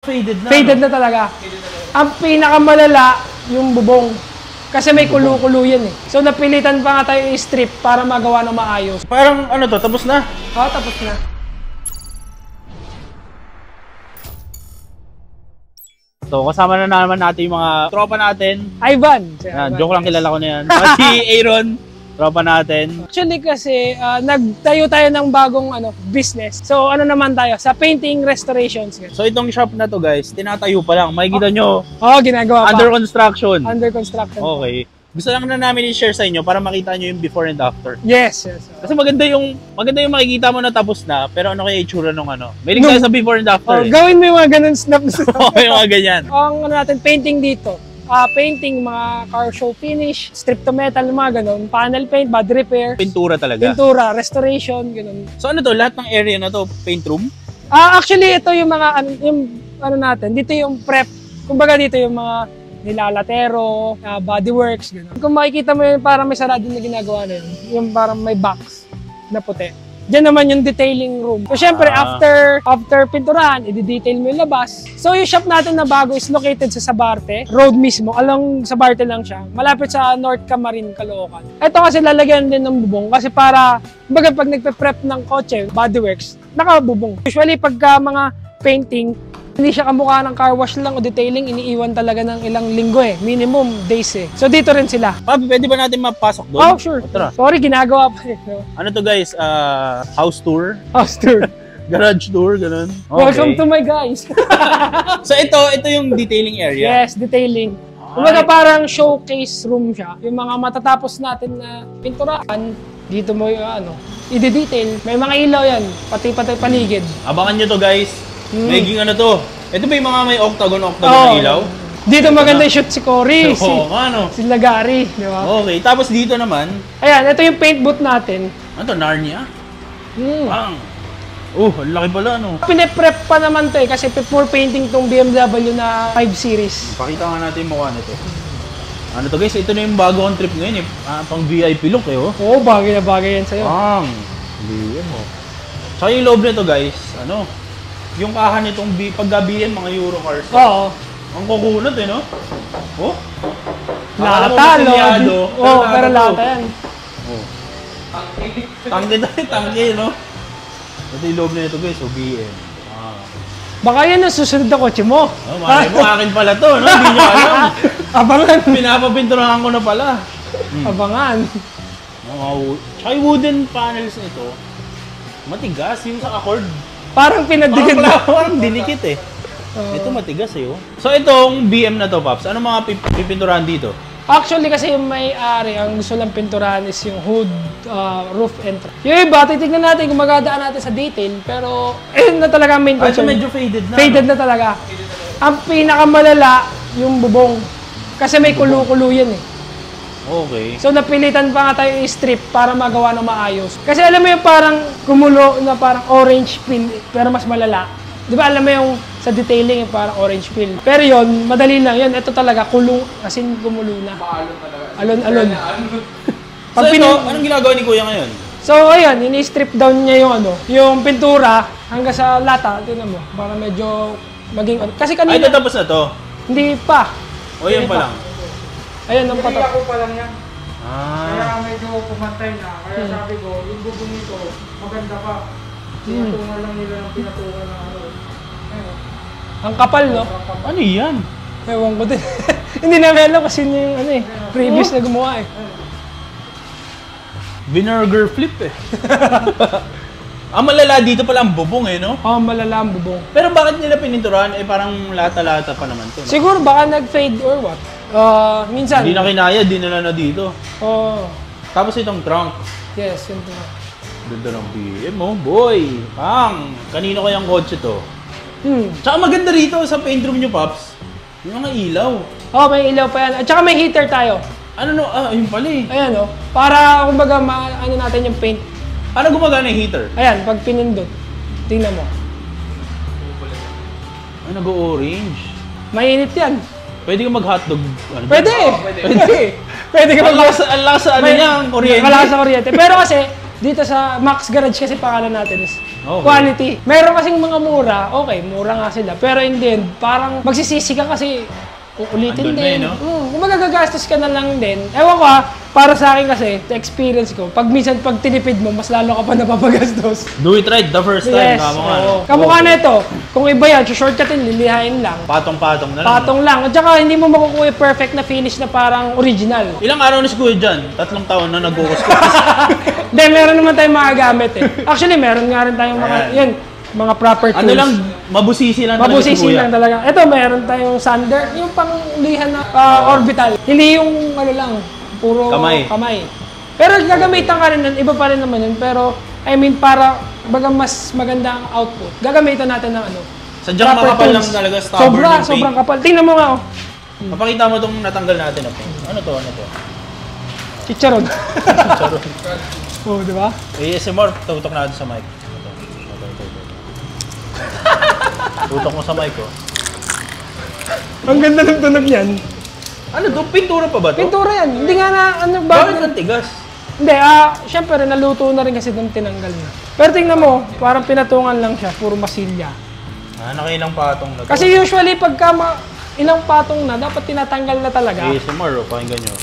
Faded na. Faded na talaga. Ang pinakamalala, yung bubong. Kasi may kulo-kulo yan eh. So napilitan pa nga tayo i-strip para magawa ng maayos. Parang ano to, tapos na? Oo, tapos na. So, kasama na naman natin yung mga tropa natin. Ivan. Yan, joke lang, kilala ko na yan. Si Aaron, tropa natin. Actually kasi, nagtayo tayo ng bagong business. So ano naman tayo, sa painting restorations. So, itong shop na to guys, tinatayo pa lang. Makikita nyo, Ginagawa pa. under construction. Under construction. Okay. Gusto lang na namin i-share sa inyo para makita nyo yung before and after. Yes. Kasi maganda yung makikita mo na tapos na, pero ano kaya itsura nung ano? May link tayo sa before and after. Gawin mo yung mga ganun snaps. Okay, mga ganyan. Ang natin, painting dito. Painting, mga car show finish, strip to metal, mga ganun. Panel paint, body repair. Pintura talaga. Pintura, restoration, ganun. So ano to, lahat ng area na to, paint room? Actually, ito yung mga, natin, dito yung prep. Kumbaga dito yung mga nilalatero, bodyworks, gano'n. Kung makikita mo yun, parang may sarado na ginagawa na yun. Yung parang may box na puti. Diyan naman yung detailing room. So, syempre, after pinturahan, i-detail mo yung labas. So, yung shop natin na bago is located sa Sabarte, road mismo. Along Sabarte lang siya. Malapit sa North Camarin, Caloocan. Ito kasi lalagyan din ng bubong kasi para, kumbaga pag nagpe-prep ng kotse, bodyworks, nakabubong. Usually, pagka mga painting, hindi siya kamukha ng car wash lang o detailing, iniiwan talaga ng ilang linggo eh. Minimum days eh. So dito rin sila. Papi, pwede ba natin mapasok doon? Oh, sure. Tara. Sorry, ginagawa pa eh. No? Ano to guys? House tour? House tour. Garage tour, ganun. Okay. Welcome to my guys. So ito yung detailing area? Yes, detailing. Kumbaga parang showcase room siya. Yung mga matatapos natin na pinturahan, dito mo yung i-detail. May mga ilaw yan, pati paligid. Abangan nyo to guys. Maging ano to. Ito ba yung mga may octagon na ilaw? Dito maganda yung shoot si Cory, si Lagari, di ba? Okay, tapos dito naman. Ayan, ito yung paint booth natin. Ano to, Narnia? Bang! Ang laki pala, no? Pine-prep pa naman to eh, kasi for painting tong BMW na 5 Series. Pakita nga natin yung mukha nito. Ano to guys, ito na yung bago kong trip ngayon eh. Pang VIP look eh, oh. Oo, bagay na bagay yan sa'yo. BM mo. Tsaka yung loob nito guys, yung kahan nitong paggabihin mga Euro cars. Oo. Ang kukunot eh, no? Oh? Lata, no? Oo, pero lata yan. Oh. Tangke, no? Ito yung loob na ito guys, BM. Baka yan ang susunod na kotse mo. Malay mo, akin pala to, no? Hindi nyo alam. Abangan. Pinapapinturahan ko na pala. Abangan. Tsaka yung wooden panels nito, matigas yung sa Accord. Parang pinadikit na. Parang dinikit eh. Ito matigas eh. So itong BM na to, Paps, ano mga pipinturahan dito? Actually kasi yung may-ari, ang gusto lang pinturahan is yung hood, roof, and truck. Yung iba, titignan natin kung magadaan natin sa detail, pero na talaga ang main concern. Medyo faded na. Faded na talaga. Ang pinakamalala, yung bubong. Kasi may kulo-kulo yan eh. Okay. So napilitan pa nga tayo i-strip para magawa ng maayos. Kasi alam mo yung parang kumulo na parang orange peel, pero mas malala. Di ba alam mo yung sa detailing yung parang orange peel. Pero yon madali lang yun. Ito talaga kulong, as in kumulo na. Maalon talaga. Alon. So ito, anong ginagawa ni Kuya ngayon? So ayan, ini-strip down niya yung pintura hanggang sa lata. Tingnan mo, para medyo maging kasi kanina. Ay, tapos na to? Hindi pa. O yan pa lang? Ayan, ang patok. Ako pa lang yan. Kaya medyo pumantay na. Kaya sabi ko, yung bubong nito, maganda pa. Pinatungan lang nila ng pinatungan na Ang kapal, no? Ano yan? Ewan ko din. Hindi namin alam kasi yung previous na gumawa eh. Vinegar flip eh. Malala dito pala ang bubong eh, no? Malala ang bubong. Pero bakit nila pininturahan? Parang lata-lata pa naman to. No? Siguro baka nag-fade or what? Minsan. Hindi na kinaya, di na dito. Tapos itong trunk. Yes, yun po. Ganda ng BM, oh. Boy! Kanino kayang kotse to? Tsaka maganda rito sa paint room nyo, Pops. Yung mga ilaw. May ilaw pa yan. At saka may heater tayo. Yun pala eh. Ayan, para kumbaga natin yung paint. Paano gumagana yung heater? Ayan, pag pinindot. Tingnan mo. Nag-orange. Mainit yan. Pwede ka mag-hotdog. Pwede. Pwede ka mag-hotdog. Ang lakas sa kuryente. Malakas sa kuryente. Pero kasi, dito sa Max Garage kasi pangalan natin is Okay. Quality. Meron kasing mga mura, okay, mura nga sila. Pero in the end, parang magsisisi ka kasi uulitin Andun na din. no? Kung magagastos ka na lang din. Ewan ko para sa akin kasi, sa experience ko, pag minsan pag tinipid mo, mas lalo ka pa napapagastos. Do it right the first time. Yes, Kamukha. oo. Kamukha na ito. Kung iba yan, shortcutin, lilihain lang. Patong-patong na lang. Patong lang. At saka hindi mo makukuha yung perfect na finish na parang original. Ilang araw na si Kuya dyan? 3 taon na nag-kuskus. Hindi, meron naman tayong mga gamit eh. Actually, meron nga rin tayong mga, yun, mga proper tools. Ano lang, mabusisi lang talaga si Mabusisi Kuya. lang talaga. Ito, meron tayong sander, yung panglihan na orbital. Hindi yung ano lang, puro kamay. Pero gagamitan ka rin nun, iba pa rin naman yun. Pero, I mean, para baga mas maganda ang output, gagamitan natin ng ano. Sadyang proper makapal tools. lang talaga, stubborn yung paint. Sobrang kapal. Tingnan mo nga, oh. Papakita mo itong natanggal natin na paint. Ano to? Chicharon. Charon. Oh, di ba? ASMR, tutok natin sa mic. Tutok mo sa mic, oh. Ang ganda ng tunog niyan. Ano to? Pintura pa ba to? Pintura yan. Hindi nga na, ano ba? Bakit ang tigas? Hindi, syempre, naluto na rin kasi doon tinanggal na. Pero tingnan mo, parang pinatungan lang siya, puro masilya. Nakailang patong na to. Kasi usually, pagka ilang patong na, dapat tinatanggal na talaga. ASMR, oh. Pakinggan nyo.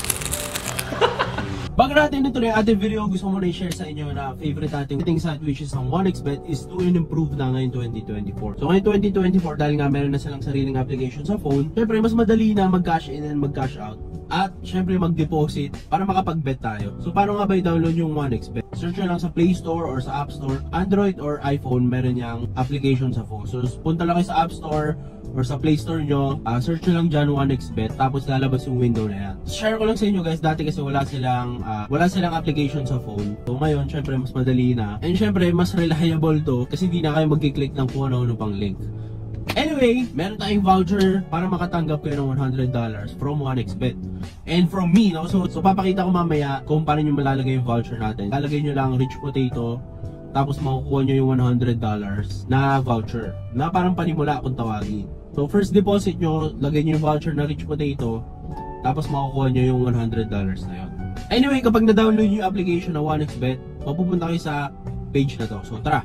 Bago natin ituloy ang ating video, gusto ko muna i-share sa inyo na favorite ating betting site which is ang 1xBet is doing improve na ngayon 2024. So ngayon 2024, dahil nga meron na silang sariling application sa phone, syempre mas madali na mag-cash in and mag-cash out. At syempre mag-deposit para makapag-bet tayo. So paano nga ba i-download yung 1xBet? Search nyo lang sa Play Store or sa App Store. Android or iPhone, meron niyang application sa phone. So punta lang kayo sa App Store or sa Play Store nyo, search nyo lang dyan 1xBet, tapos lalabas yung window na yan. Share ko lang sa inyo guys, dati kasi wala silang application sa phone. So ngayon, syempre mas madali na. And syempre, mas reliable to kasi hindi na kayo magkiklik ng kung ano-ano pang link. Anyway, meron tayong voucher para makatanggap kayo ng $100 from 1xBet. And from me, no? So papakita ko mamaya kung paano nyo malalagay yung voucher natin. Lalagay nyo lang rich potato, tapos makukuha nyo yung $100 na voucher na parang panimula kung tawagin. So first deposit nyo, lagay nyo yung voucher na rich potato, tapos makukuha nyo yung $100 na yun. Anyway, kapag na-download nyo yung application na 1xBet, mapupunta kayo sa page na to. So tara!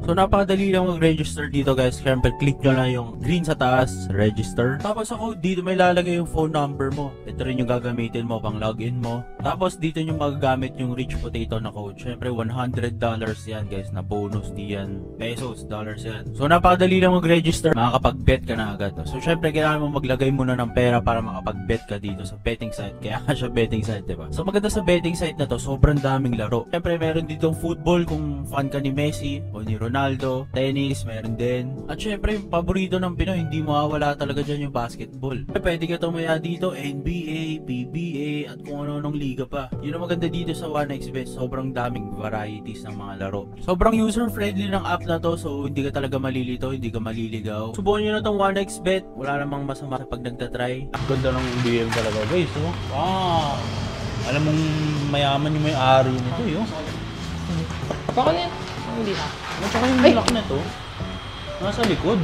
So napakadali lang mag-register dito guys. Siyempre click nyo lang yung green sa taas, register. Tapos ako dito may lalagay yung phone number mo. Ito rin yung gagamitin mo pang login mo. Tapos dito nyo magagamit yung rich potato na code. Siyempre $100 yan guys na bonus, di yan pesos, dollars yan. So napakadali lang mag-register, makakapag-bet ka na agad. So siyempre kailangan mo maglagay muna ng pera para makapag-bet ka dito sa betting site. Kaya siya betting site, diba? So maganda sa betting site na to, sobrang daming laro. Siyempre meron ditong football kung fan ka ni Messi o ni Ronaldo, tennis, meron din. At syempre, yung paborito ng Pinoy, hindi mawawala talaga dyan yung basketball. Pwede ka tumaya dito, NBA, PBA, at kung ano-anong liga pa. Yun ang maganda dito sa 1xBet, sobrang daming varieties ng mga laro. Sobrang user-friendly ng app na to, so hindi ka talaga malilito, hindi ka maliligaw. Subukan nyo na tong 1xBet, wala namang masama sa pag nagtatry. Ganda ng BM talaga guys, oh. Wow! Alam mong mayaman yung may-ari nito, yun. Baka na yan. Hindi na. Tsaka yung lock na to, nasa likod.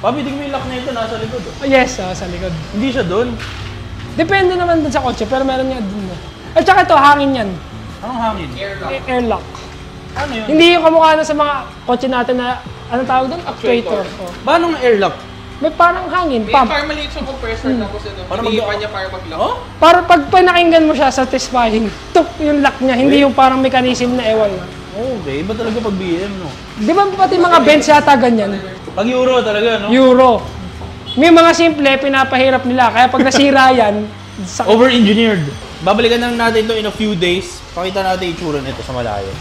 Pabidig mo yung lock na ito, nasa likod. Oh. Yes, sa likod. Hindi siya doon. Depende naman dun sa kotse, pero meron nga din. At saka ito, hangin yan. Anong hangin? Airlock. Ano yun? Hindi yung kamukha na sa mga kotse natin na, anong tawag doon? Actuator. Oh. Paano ng airlock? May parang hangin, May pump. parang maliit siyang compressor tapos ito. Para Hinihipan niya para mag-lock. Oh? Para pag pinakinggan mo siya, satisfying. Tuk yung lock niya, hindi yung parang mechanism na ewan lang. Okay, iba talaga pag BM, no? Di ba pati mga Benz yata ganyan? Pag Euro talaga, no? Euro. May mga simple, pinapahirap nila. Kaya pag nasira yan, sakit. Over-engineered. Babalikan lang natin ito in a few days. Pakita natin itsura nito sa malayo.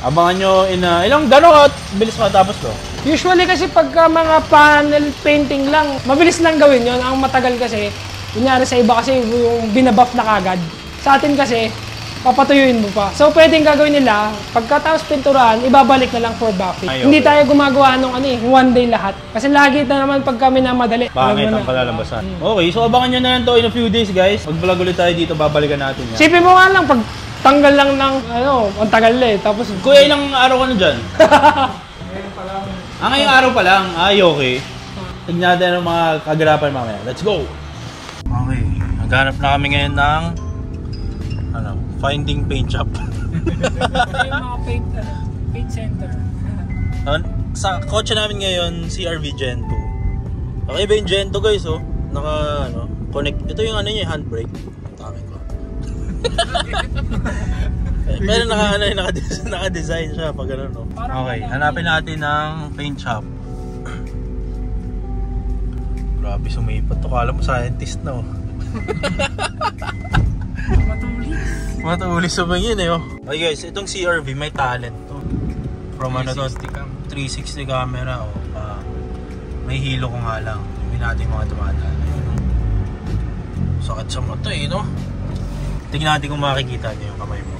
Abangan nyo in gano'n bilis matapos to? Usually kasi pagka mga panel painting lang, mabilis lang gawin yon. Ang matagal kasi, kunyari sa iba kasi yung binabuff na kagad. Sa atin kasi, papatuyuin mo pa. So pwedeng gagawin nila, pagkatapos pinturahan, ibabalik na lang for buffing. Ay, okay. Hindi tayo gumagawa nung one day lahat. Kasi lagi na naman pag kami na madali. Pangit ang kalalabasan. Okay, so abangan nyo na lang to in a few days, guys. Mag-vlog ulit tayo dito, babalikan natin yan. Sipin mo nga lang, pag tanggal lang ng, ang tagal na eh. Tapos, Kuya, ilang araw ka na dyan? Ngayong araw pa lang. Ay, okay. Tignan natin ang mga kaganapan mamaya. Let's go! Okay, naghanap na kami ngayon ng Finding Paint Shop. Ito yung mga paint center. Sa kotse namin ngayon, CR-V Gen 2. Okay ba yung Gen 2 guys, oh? Connect. Ito yung ano niya, handbrake. Tama ko. Pero naka-design siya pag ano, no? Okay, hanapin natin ng paint shop. Grabe, sumipat to. Kala mo scientist na, oh. Matulis sumingin eh, oh. Okay guys, itong CR-V may talent to. From ano to, 360 camera, oh. May hilo ko nga lang. Hindi natin mga dumadaan. Sakit sa mata eh, no? Tingnan natin kung makikita niyo yung kamay mo.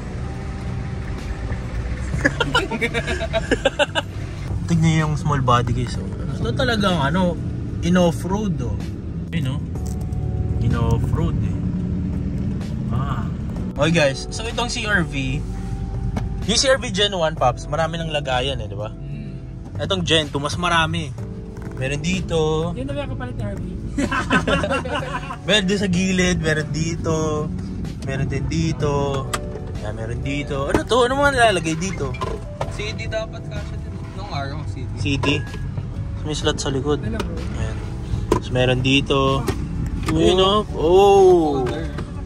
Tingnan niyo yung small body guys, oh. Ito talagang ano, in-off-road, oh. Ayun, no? In-off-road eh. Okay guys, so itong CR-V, yung CR-V Gen 1, Pops, marami ng lagayan eh, di ba? Itong Gen 2, mas marami. Meron dito. Yun na ba kapalit ni Harvey? Meron din sa gilid, meron dito. Meron din dito. Yan, meron dito. Ano to? Ano mga nilalagay dito? CD dapat kasi din. Nung araw, CD. CD. So, may slot sa likod. Ano bro? Ayan. So, meron dito. Ayun o. Oh!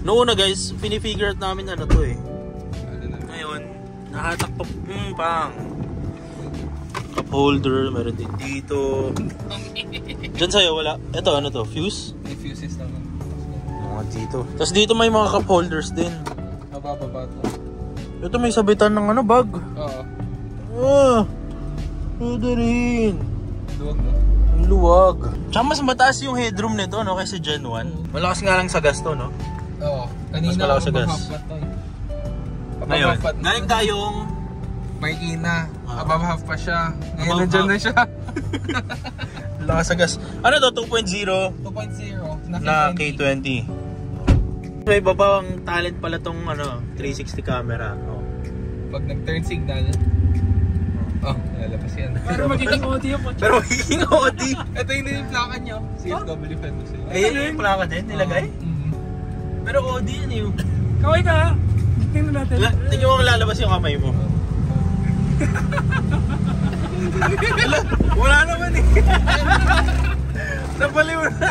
Noon na guys, pinifigure out namin ano to eh. Ngayon, nahatak pa. Pang. Cup holder, meron din dito. Diyan sa'yo, wala. Ito, ano to? Fuse? May fuses naman. Mga dito. Tapos dito may mga cup holders din. Mabababa to. Ito may sabitan ng ano, bag. Oo. Pwede rin. Luwag no? Ang luwag. Tsaka mas mataas yung headroom nito, no? Kaysa Gen 1. Malakas nga lang sa gas to, no? Oo. Mas Kanina malakas sa ako gas. half-flat to eh. Ngayon, Half-flat na. galing tayong Marikina. Above half pa siya. Above Ngayon nandyan half. na siya. lakas sa gas. Ano to? 2.0 2.0 na K20. May babawang talent pala tong ano, 360 camera. Oh. Pag nag-turn signal, lalabas yan. Pero magiging audio po. Pero magiging OD. Ito yung plaka niyo. CFW fan sila. Eh, yung plaka din, nilagay? Pero OD yan yun. Kaway ka ha? Tingnan natin. Tingnan mo kung lalabas yung kamay mo. Wala naman eh. Napaliw na.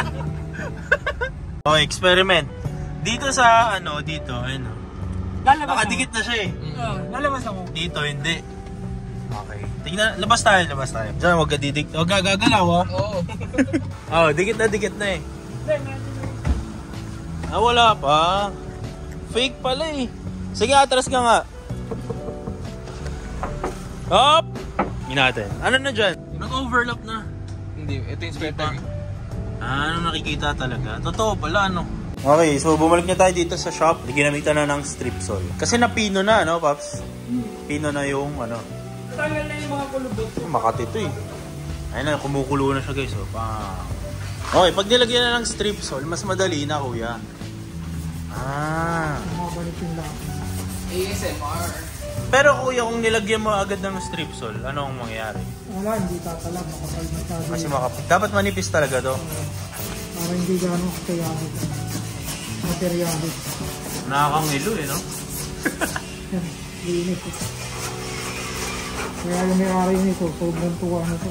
Okay, experiment. Dito sa ano, dito, ayun o. Lalabas Nakadikit na siya eh. Lalabas ako. Dito, hindi. Okay. Tingnan, labas tayo. Diyan, huwag ka didik. Huwag ka gagalaw ha. Oo. Oh, dikit na eh. Wala pa. Fake pala eh. Sige, atras ka nga. Hop! Yun natin. Ano na dyan? Nag-overlap na. Hindi, ito yung spare tire. Ano nakikita talaga? Totoo pala, ano? Okay, so bumalik na tayo dito sa shop. Ginamitan na ng strip sole. Kasi napino na, no, Paps? Pino na yung, ano. Tagal na yung mga kulubot. Makati ito eh. Ayun na, kumukulo na siya guys. Oh. Okay, pag nilagyan na ng strip sole, mas madali na, kuya. Makabalik yung lang. ASMR. Pero kuya, kung nilagyan mo agad ng strip sole, ano ang mangyayari? Wala, hindi tatalag. Makapal na tayo. Kasi dapat manipis talaga to. Para hindi gano'ng kayamit. Materialis. Nakakangilo eh, no? Linis. Kaya yung may-ari nito, sobrang tuwa na ito.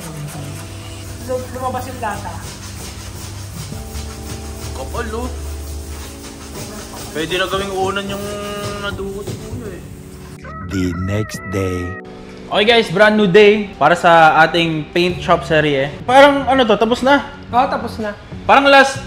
Lumabas yung data. Kapal, oh. Pwede na gawing unan yung nadukot ko eh. The next day. Okay guys, brand new day para sa ating paint shop serie. Parang ano to, tapos na? Oo, tapos na. Parang last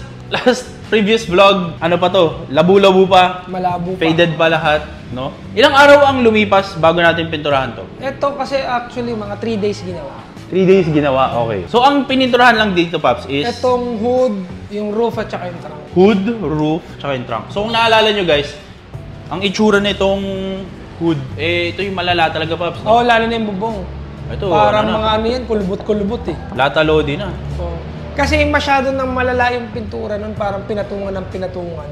previous vlog, ano pa to? Labu-labu pa. Malabo pa. Faded pa lahat, no? Ilang araw ang lumipas bago natin pinturahan to? Ito kasi actually mga 3 days ginawa. 3 days ginawa, okay. So ang pininturahan lang dito, Paps, is Itong hood, yung roof at saka yung trunk. hood, roof, tsaka yung trunk. So kung naalala nyo guys, ang itsura nitong hood, eh ito yung malala talaga, Paps. Oo, lalo na yung bubong. Ito, Parang ano na? mga ano yan, kulubot-kulubot eh. Lata lodi na. Oo. Kasi masyado nang malala yung pintura nun, parang pinatungan ng pinatungan.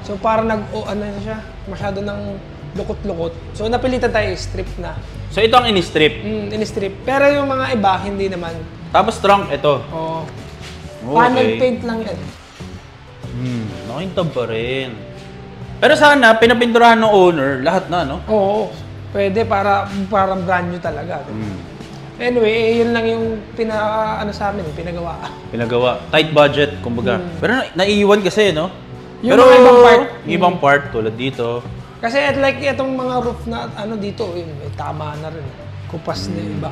So parang ano siya, masyado nang lukot-lukot. So napilitan tayo strip na. So ito ang in-strip. In-strip. Pero yung mga iba, hindi naman. Tapos trunk, ito. Oo. Okay. Panel paint lang yan. Nakintab pa rin. Pero sana, pinapinturahan ng owner, lahat na, no? Oo. pwede parang brand new talaga. Anyway, yun lang yung sa amin, pinagawa. Tight budget, kumbaga. Pero naiiwan kasi, no? Yung pero mga ibang part. Ibang part, tulad dito. Kasi like itong mga roof na dito, may tama na rin. Kupas na yung iba.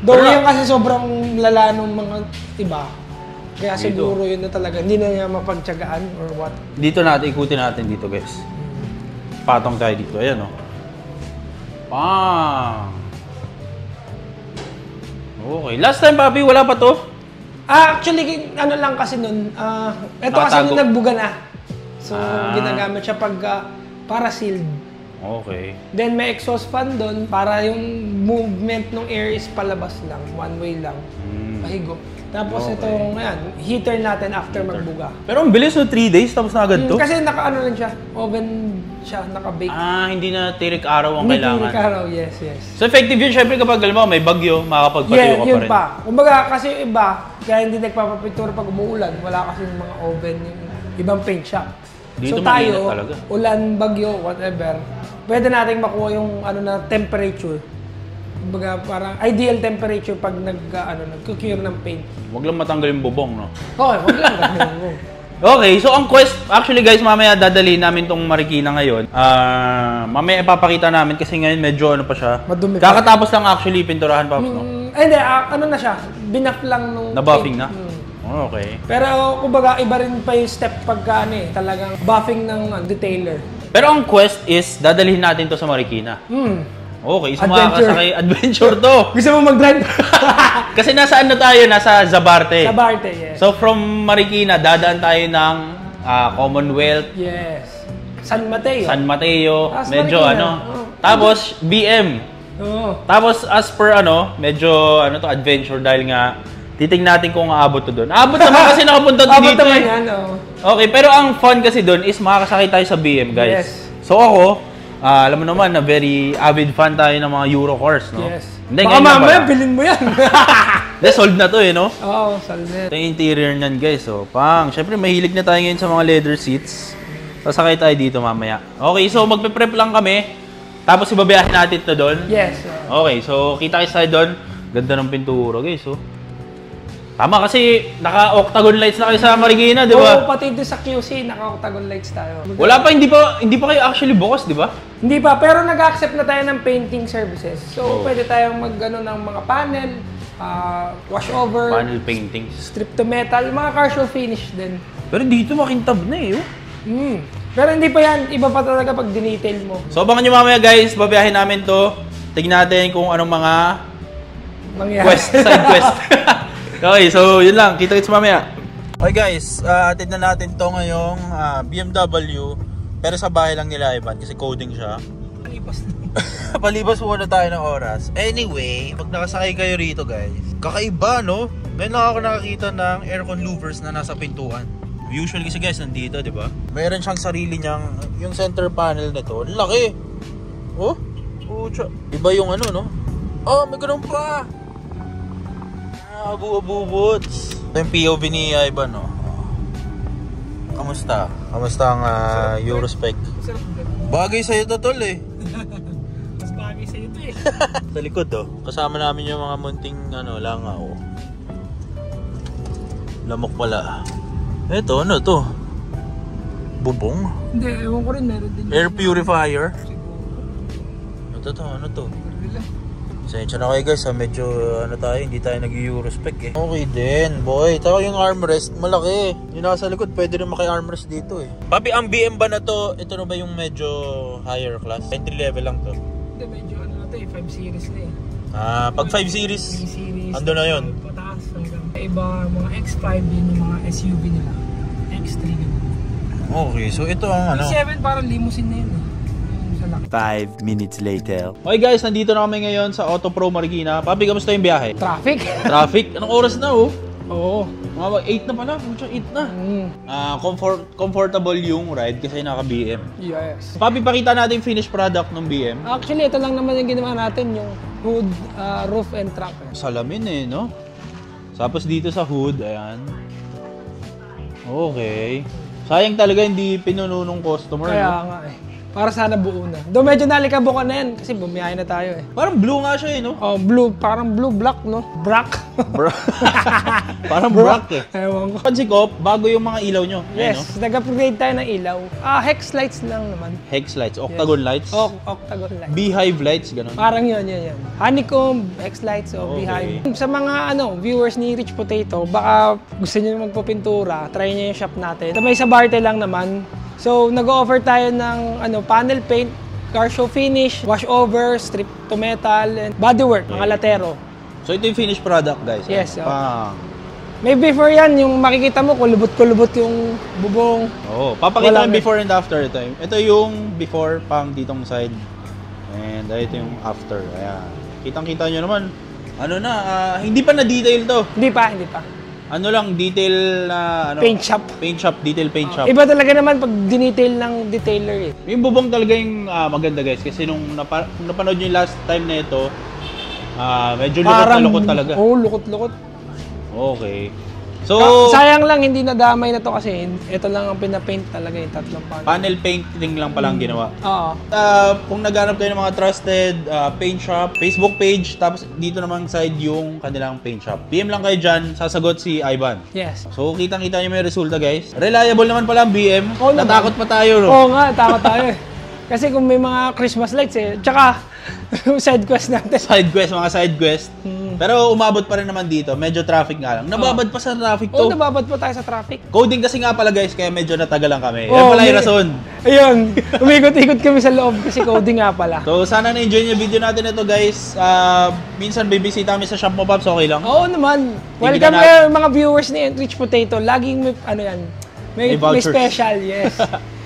Though yan kasi sobrang lala ng mga iba. Kaya siguro yun na talaga, hindi na niya mapagtyagaan or what. Dito ikutin natin dito, guys. Patong tayo dito, ayan, no? Pang! Okay. Last time, papi, wala pa to? Actually, lang kasi nun, ito kasi nung nagbuga na. So, ginagamit siya para sealed. Okay. Then, may exhaust fan doon para yung movement ng air is palabas lang. One way lang. Pahigo. Tapos itong, heater natin after magbuga. Pero ang bilis no, 3 days, tapos na agad to? Kasi rin siya. Oven siya, naka-bake. Hindi na tirik araw ang kailangan. Hindi tirik araw, yes. So effective yun, syempre kapag may bagyo, makakapagpatuyo ka pa rin. Yun pa. Kumbaga, kasi iba, kaya hindi nagpapapintura pag umuulan, wala kasi mga oven yung ibang paint shop. Dito so tayo, talaga. ulan, bagyo, whatever, pwede nating makuha yung temperature. Kumbaga, parang ideal temperature pag nag-cure ng paint. Huwag lang matanggal yung bubong, no? Okay, wag lang. Okay, so ang quest, actually guys, mamaya dadalhin namin tong Marikina ngayon. Mamaya ipapakita namin kasi ngayon medyo pa siya. Madumi pa. Kakatapos lang actually pinturahan, Pops, no? Hindi, na siya. Binaf lang nung Na-buffing paint. na? Okay. Pero kumbaga, iba rin pa yung step pagka talagang buffing ng detailer. Pero ang quest is, dadalhin natin to sa Marikina. Okay, so Adventure. makakasakay adventure to. Gusto mo mag-drive? Kasi nasaan na tayo? Nasa Zabarte. Zabarte, yes. So from Marikina, dadaan tayo ng Commonwealth, Yes. San Mateo. San Mateo, Tapos medyo Marikina. Tapos BM. Oo. Tapos as per medyo adventure dahil nga titingnan natin kung aabot to doon. Aabot naman kasi nakapunta Abot dito. naman yan, oo. Okay, pero ang fun kasi doon is makakasakay tayo sa BM, guys. Yes. So ako, alam mo naman na very avid fan tayo ng mga Euro cars, no? Yes. Hindi, Baka ngayon na mamaya, pala. bilhin mo yan. Hindi, sold na to no? Oo, salnet. Ito yung interior niyan, guys. So, Siyempre, mahilig na tayo ngayon sa mga leather seats. Sasakay tayo dito mamaya. Okay, so magpe-prep lang kami. Tapos ibabiyahin natin ito doon. Yes. Okay, so kita kayo tayo doon. Ganda ng pintura, guys. Tama kasi naka-octagon lights na kayo sa Marikina, di ba? Oo, pati doon sa QC, naka-octagon lights tayo. Wala pa, hindi pa kayo actually bukas, di ba? Hindi pa, pero nag-accept na tayo ng painting services. So, pwede tayong ng mga panel, washover, Panel paintings. strip to metal, mga car show finish din. Pero dito makintab na Pero hindi pa yan, iba pa talaga pag dinetail mo. So abangan nyo mamaya, guys, babiyahin namin to. Tignan natin kung anong mga side quest. Okay, so yun lang, kita-kits mamaya. Okay guys, atid na natin to ngayong BMW. Pero sa bahay lang nila Ivan kasi coding siya. Palipas muna tayo ng oras. Anyway, pag nakasakay kayo rito guys, kakaiba no? Ngayon lang ako nakakita ng aircon louvers na nasa pintuan. Usually kasi guys, nandito, di ba? Mayroon siyang sarili niyang, yung center panel na to. Laki! Oh? Iba yung no? Oh, may ganun pa! Abu-abu-boots. Ito yung POV ni Ivan, no? Kamusta? Kamusta ang Eurospec? Bagay sa'yo to, tol, eh. Mas bagay sa'yo ito, eh. Sa likod, kasama namin yung mga munting, langaw. Lamok pala. Ito, ano to? Bubong? Hindi, ewan ko rin, meron din. Air purifier? Ano to? Pasensya na kayo guys, medyo tayo, hindi tayo nag-Eurospec eh. Okay din, boy. Tawa yung armrest, malaki. Yung nasa likod, pwede rin maki-armrest dito eh. Papi, ang BM ba na to, ito na ba yung medyo higher class? Entry level lang to? Hindi, medyo 5 series na eh. Pag 5 series, 5 series. ando na yun. Pataas hanggang iba, mga X5 din yung mga SUV nila. X3 ganun. Okay, so ito ang P7 parang limousine na yun eh. 5 minutes later. Okay guys, nandito na kami ngayon sa Auto Pro Marikina. Papi, kamusta yung biyahe? Traffic? Traffic? Anong oras na Oo. Mga 8 na pala, 8 na. Comfortable yung ride kasi naka-BM. Yes. Papi, pakita natin yung finished product ng BM. Actually, ito lang naman yung ginawa natin, yung hood, roof and trunk. Salamin no? Tapos dito sa hood, ayan. Okay. Sayang talaga hindi pinuno ng customer, Kaya no? nga eh. Para sana buo na. Doon medyo nalikabukan na yan kasi bumiyahe na tayo eh. Parang blue nga siya eh, no? Oh, blue, parang blue black, no? Black. Parang black eh. Ewan ko. Pansin ko, bago yung mga ilaw nyo. Ayun, Yes, nag-upgrade tayo ng ilaw. Hex lights lang naman. Hex lights, octagon lights, Octagon lights. beehive lights, ganun. Parang yun. Honeycomb, hex lights, o Okay. beehive. Sa mga viewers ni Rich Potato, baka gusto niyo magpapintura, try niyo yung shop natin. May sa Barte lang naman. So, nag-offer tayo ng panel paint, car show finish, wash over, strip to metal, and bodywork, mga latero. So ito yung finished product, guys. Yes, Pang. May before yan, yung makikita mo, kulubot-kulubot yung bubong. Oo, papakita Wala yung na. before and after ito. Ito yung before pang ditong side. And ito yung after. Ayan. Kitang-kita nyo naman. Hindi pa na-detail to. Hindi pa. Ano lang, detail na, Paint shop. Paint shop, detail paint shop. Iba talaga naman pag dinetail ng detailer eh. Yung bubong talaga yung maganda, guys. Kasi nung napanood nyo yung last time na ito, medyo lukot na lukot talaga. Oo, lukot-lukot. Okay. So, Sayang lang hindi nadamay na to kasi ito lang ang pinapaint talaga yung tatlong panel. panel painting lang palang ginawa. Oo. Kung naghanap kayo ng mga trusted paint shop, Facebook page, tapos dito namang side yung kanilang paint shop. PM lang kayo dyan, sasagot si Ivan. Yes. So, kitang-kita nyo may resulta, guys. Reliable naman pala ang BM. Oo naman. Natakot pa tayo, no? Oo nga, takot tayo eh. Kasi kung may mga Christmas lights eh. Tsaka, side quest natin. Mga side quest. Pero umabot pa rin naman dito. Medyo traffic nga lang. Nababad pa sa traffic to. Oo, nababad pa tayo sa traffic. Coding kasi nga pala, guys, kaya medyo natagalan kami. Yan Oo, pala yung may- rason. Ayun, umikot-ikot kami sa loob kasi coding nga pala. So, sana na-enjoy niyo yung video natin ito, guys. Minsan bibisita kami sa shop mo, Pops. Okay lang? Oo naman. Hindi Welcome ka kayo mga viewers ni Rich Potato. Laging may, May may vouchers. special, yes.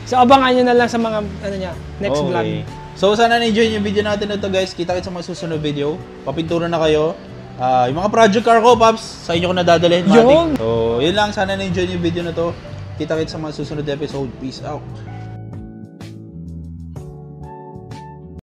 So, abangan nyo na lang sa mga, next vlog. So, sana na-enjoy yung video natin ito, guys. Kita-kits sa mga susunod video. Papintura na kayo. Yung mga project car ko, Pops, sa inyo ko nadadalhin. Yun. So, yun lang. Sana na-enjoy yung video na to. Kita-kits sa mga susunod episode. Peace out.